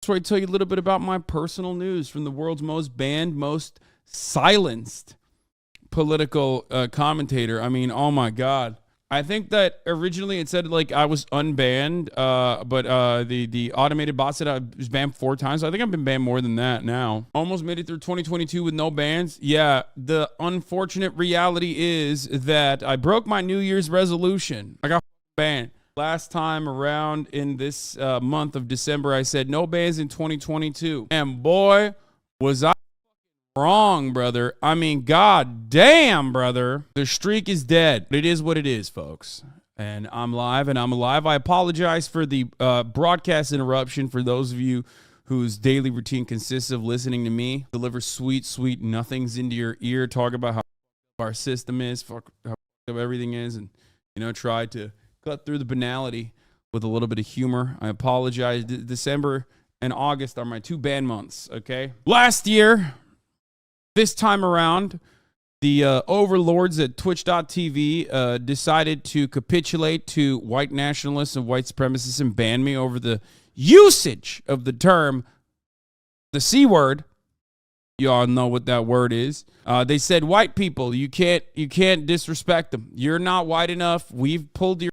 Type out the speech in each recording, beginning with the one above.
where I tell you a little bit about my personal news from the world's most banned, most silenced political commentator. I mean, oh my God. I think that originally it said like I was unbanned, but the automated bot said I was banned 4 times. So I think I've been banned more than that now. Almost made it through 2022 with no bans. Yeah, the unfortunate reality is that I broke my New Year's resolution. I got banned. Last time around in this month of December, I said no bans in 2022. And boy, was I wrong, brother. I mean, god damn, brother. The streak is dead. It is what it is, folks. And I'm live and I'm alive. I apologize for the broadcast interruption for those of you whose daily routine consists of listening to me deliver sweet, sweet nothings into your ear, talk about how our system is, how everything is, and, you know, try to cut through the banality with a little bit of humor. I apologize. December and August are my 2 ban months, okay? Last year, this time around, the overlords at twitch.tv decided to capitulate to white nationalists and white supremacists and ban me over the usage of the term, the C word. You all know what that word is. They said, white people, you can't disrespect them. You're not white enough. We've pulled your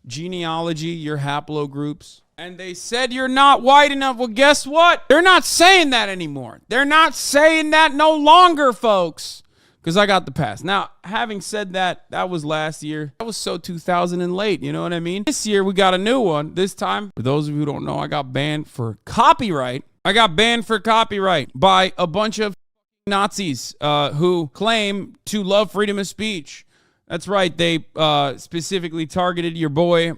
genealogy, your haplogroups. And they said you're not white enough. Well, guess what? They're not saying that anymore. They're not saying that no longer, folks. Because I got the pass. Now, having said that, that was last year. That was so 2000 and late, you know what I mean? This year, we got a new one. This time, for those of you who don't know, I got banned for copyright. I got banned for copyright by a bunch of Nazis who claim to love freedom of speech. That's right. They specifically targeted your boy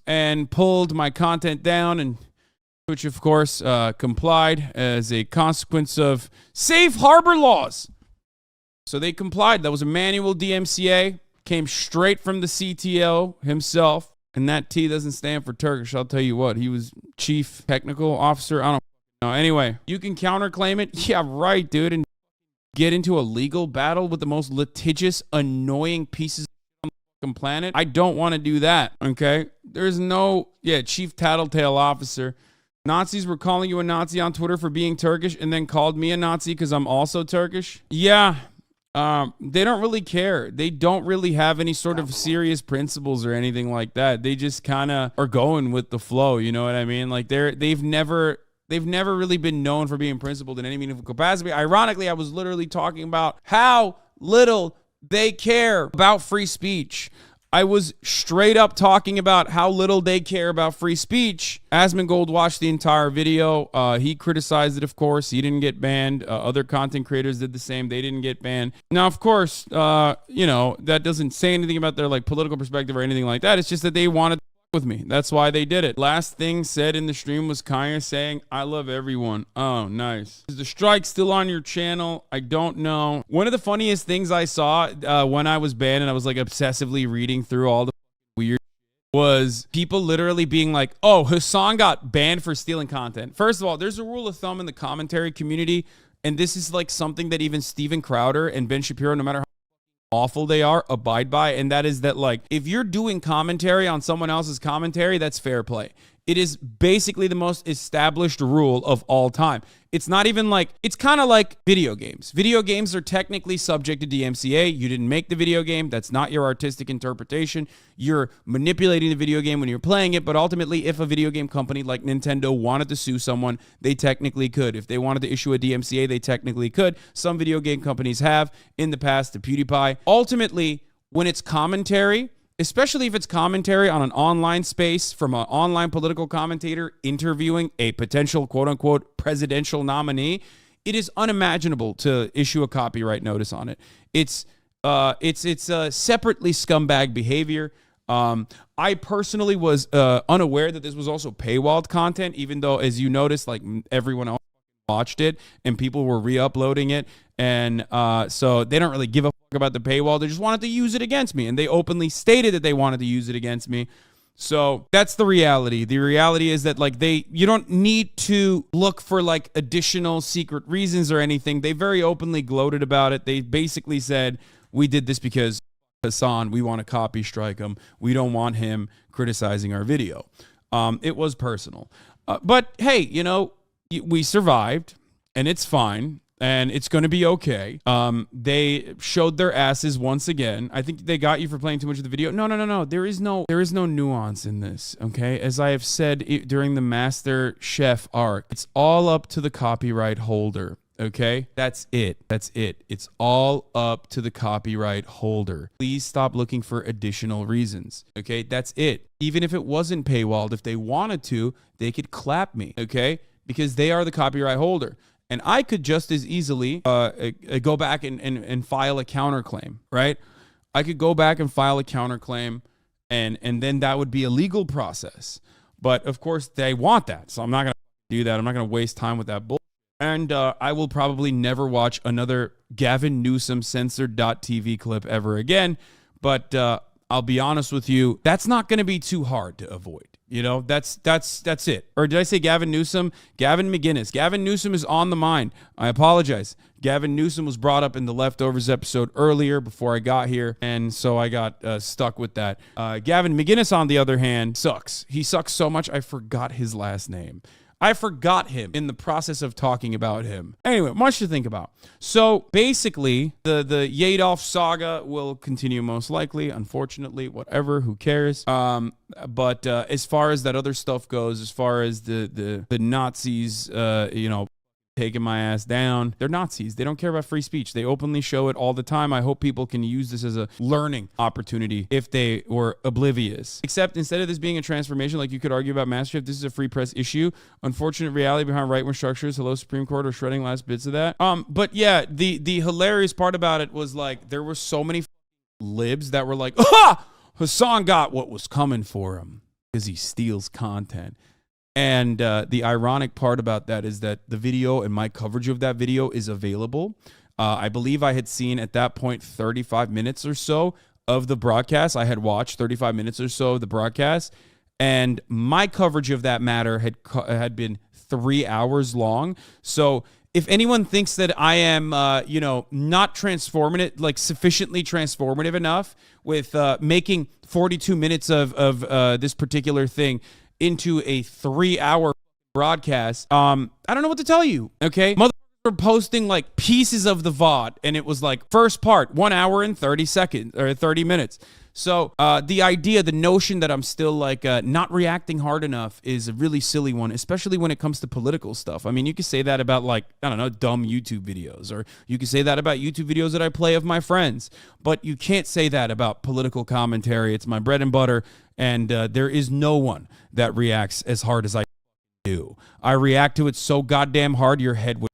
and pulled my content down, and which of course complied as a consequence of safe harbor laws. So they complied. That was a manual DMCA, came straight from the CTO himself. And that T doesn't stand for Turkish. I'll tell you what, he was chief technical officer. I don't know. Anyway, you can counterclaim it. Yeah, right, dude. And get into a legal battle with the most litigious, annoying pieces on the planet. I don't want to do that, okay? There's no, chief tattletale officer. Nazis were calling you a Nazi on Twitter for being Turkish and then called me a Nazi because I'm also Turkish. Yeah, they don't really care. They don't really have any sort of serious principles or anything like that. They just kind of are going with the flow, you know what I mean? Like they've never really been known for being principled in any meaningful capacity. Ironically, I was literally talking about how little they care about free speech. I was straight up talking about how little they care about free speech. Asmongold watched the entire video. He criticized it, of course. He didn't get banned. Other content creators did the same. They didn't get banned. Now, of course, that doesn't say anything about their political perspective or anything like that. It's just that they wanted with me. That's why they did it. Last thing said in the stream was Kaya saying, I love everyone. Oh, nice. Is the strike still on your channel? I don't know. One of the funniest things I saw when I was banned and I was obsessively reading through all the weird was people literally being like, oh, Hasan got banned for stealing content. First of all, there's a rule of thumb in the commentary community, and this is something that even Steven Crowder and Ben Shapiro, no matter how awful they are, abide by, and that is that if you're doing commentary on someone else's commentary, that's fair play. It is basically the most established rule of all time. It's not even it's kind of like video games. Video games are technically subject to DMCA. You didn't make the video game. That's not your artistic interpretation. You're manipulating the video game when you're playing it, but ultimately, if a video game company like Nintendo wanted to sue someone, they technically could. If they wanted to issue a DMCA, they technically could. Some video game companies have in the past to PewDiePie. Ultimately, when it's commentary, especially if it's commentary on an online space from an online political commentator interviewing a potential quote-unquote presidential nominee, it is unimaginable to issue a copyright notice on it. It's separately scumbag behavior. I personally was unaware that this was also paywalled content, even though, as you noticed, everyone else watched it and people were re-uploading it, and so they don't really give a fuck about the paywall. They just wanted to use it against me, and they openly stated that they wanted to use it against me. So that's the reality. The reality is that you don't need to look for additional secret reasons or anything. They very openly gloated about it. They basically said, we did this because Hasan, we want to copy strike him. We don't want him criticizing our video. It was personal. But hey, we survived, and it's fine. And it's going to be okay. They showed their asses once again. I think they got you for playing too much of the video. No. There is no nuance in this, okay? As I have said during the Master Chef arc, it's all up to the copyright holder, okay? That's it. It's all up to the copyright holder. Please stop looking for additional reasons, okay? That's it. Even if it wasn't paywalled, if they wanted to, they could clap me, okay? Because they are the copyright holder. And I could just as easily go back and file a counterclaim, right? I could go back and file a counterclaim, and then that would be a legal process. But, of course, they want that. So I'm not going to do that. I'm not going to waste time with that bull. And I will probably never watch another Gavin Newsom censored.tv clip ever again. But I'll be honest with you, that's not going to be too hard to avoid. You know, that's it. Or did I say Gavin Newsom? Gavin McGinnis. Gavin Newsom is on the mind. I apologize. Gavin Newsom was brought up in the Leftovers episode earlier before I got here, and so I got stuck with that. Gavin McGinnis, on the other hand, sucks. He sucks so much I forgot his last name. I forgot him in the process of talking about him. Anyway, much to think about. So basically, the Yadolf saga will continue most likely. Unfortunately, whatever, who cares? But as far as that other stuff goes, as far as the Nazis, taking my ass down. They're Nazis. They don't care about free speech. They openly show it all the time. I hope people can use this as a learning opportunity if they were oblivious. Except instead of this being a transformation, like you could argue about MasterChef, this is a free press issue. Unfortunate reality behind right-wing structures. Hello, Supreme Court, or shredding last bits of that. But yeah, the hilarious part about it was like there were so many libs that were like, ah! Hasan got what was coming for him because he steals content. And the ironic part about that is that the video and my coverage of that video is available. I believe I had seen at that point 35 minutes or so of the broadcast. I had watched 35 minutes or so of the broadcast. And my coverage of that matter had been 3 hours long. So if anyone thinks that I am, not transformative, like sufficiently transformative enough with making 42 minutes of this particular thing into a 3-hour broadcast, I don't know what to tell you, okay? Motherfuckers were posting like pieces of the VOD, and it was like first part, 1 hour and 30 seconds, or 30 minutes. So the notion that I'm still like not reacting hard enough is a really silly one, especially when it comes to political stuff. I mean, you could say that about like, I don't know, dumb YouTube videos, or you could say that about YouTube videos that I play of my friends, but you can't say that about political commentary. It's my bread and butter, and there is no one that reacts as hard as I do. I react to it so goddamn hard your head would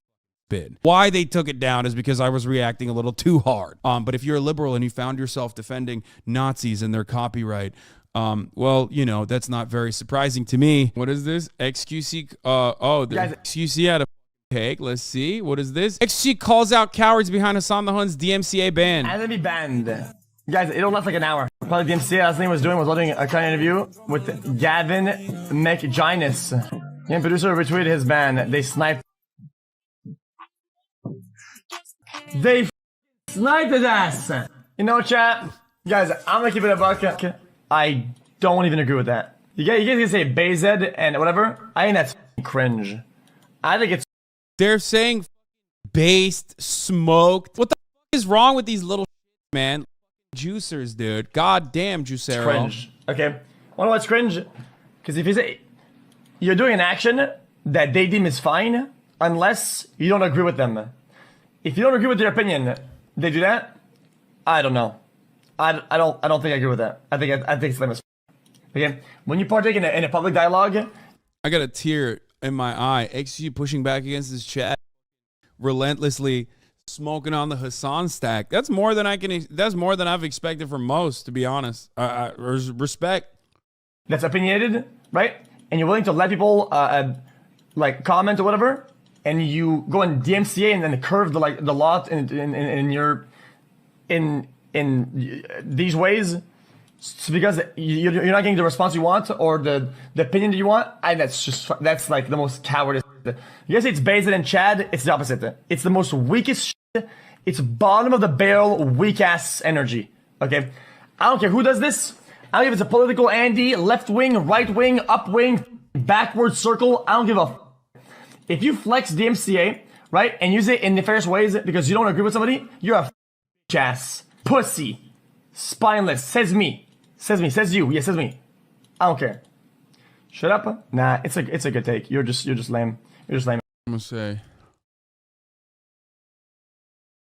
spin. Why they took it down is because I was reacting a little too hard. But if you're a liberal and you found yourself defending Nazis and their copyright, that's not very surprising to me. What is this? XQC, XQC had a take. Let's see. What is this? XQC calls out cowards behind Hasan the Hun's DMCA ban. Hasanabi banned. Guys, it'll last like an hour. Probably DMCA, last thing was loading a kind of interview with Gavin McGinnis. And producer retweeted his ban. They sniped. They sniped his ass. You know, chat? Guys, I'm gonna keep it a buck. I don't even agree with that. You guys can say Bayzed and whatever. I think that's cringe. I think it's... They're saying based, smoked. What the is wrong with these little man? Juicers, dude. God damn, Juicero. Cringe. Okay. Wanna know what's cringe? Because if you say you're doing an action that they deem is fine, unless you don't agree with them. If you don't agree with their opinion, they do that. I don't know. I don't think I agree with that. I think it's lame as okay. When you partake in a public dialogue, I got a tear in my eye. XG pushing back against his chat, relentlessly smoking on the Hasan stack. That's more than I've expected from most, to be honest. Respect. That's opinionated, right? And you're willing to let people like comment or whatever, and you go in DMCA and then curve the law in these ways, because you're not getting the response you want or the opinion that you want. That's like the most cowardice. You guys say it's Bayzid and Chad. It's the opposite. It's the most weakest shit. It's bottom of the barrel, weak ass energy. Okay, I don't care who does this. I don't care if it's a political Andy, left wing, right wing, up wing, backward circle. I don't give a. If you flex DMCA, right, and use it in nefarious ways because you don't agree with somebody, you're a ass, pussy, spineless. Says me. Says you. Yeah, says me. I don't care. Shut up. Nah, it's a good take. You're just lame. You're just lame. I'm gonna say.